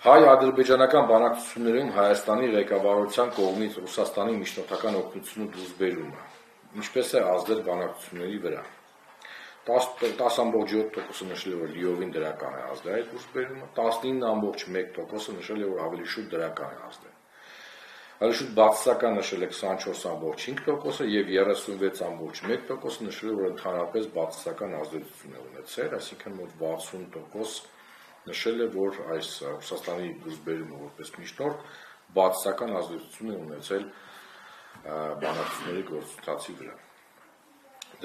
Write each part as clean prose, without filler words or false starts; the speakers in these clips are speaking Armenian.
Հայ-ադրբեջանական բանակցություններում Հայաստանի ղեկավարության կողմից Ռուսաստանի միջնորդական օգնությունը դուրս բերումը ինչպես է ազդել բանակցությունների վրա։ 10.7% նշել է, որ լիովին դրական է ազդել այդ դուրս բերումը, 19.1% նշել է, որ ավելի շուտ դրական է ազդել։ Ավելի շուտ բացասական նշել է 24.5% եւ 36.1% նշել է, որ ընդհանրապես բացասական ազդեցություն է ունեցել, այսինքն մոտ 60% նշել է, որ այս Ռուսաստանի դուրսբերումը որպես միջնորդ բացասական ազդեցություն է ունեցել բանակցությունների գործընթացի վրա։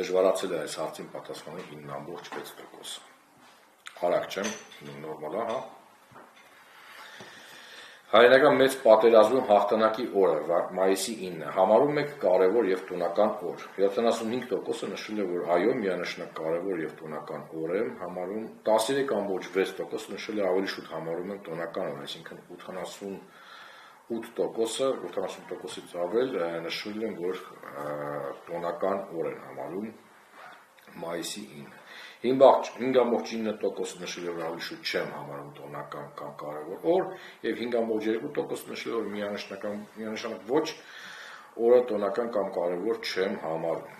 Դժվարացել է այս հարցին պատասխանել 9.6%։ Արագ չեմ, նորմալ է, հա։ Հայերենական մեծ պատերազմում հաղթանակի օրը մայիսի 9-ը համարում եք կարևոր եւ տոնական օր։ 75% նշել է, որ այո, միանշանակ կարևոր եւ տոնական օր է համարում, 13.6% նշել է ավելի շուտ համարում են տոնական օր, այսինքն 80%-ից ավել նշել են, որ տոնական օր են համարում մայիսի 9-ը։ 5.9% նշել է, որ ավելի շուտ չեմ համարում տոնական կամ կարևոր օր, եւ 5.2% նշել է, որ միանշանակ ոչ օրը տոնական կամ կարևոր չեմ համարում։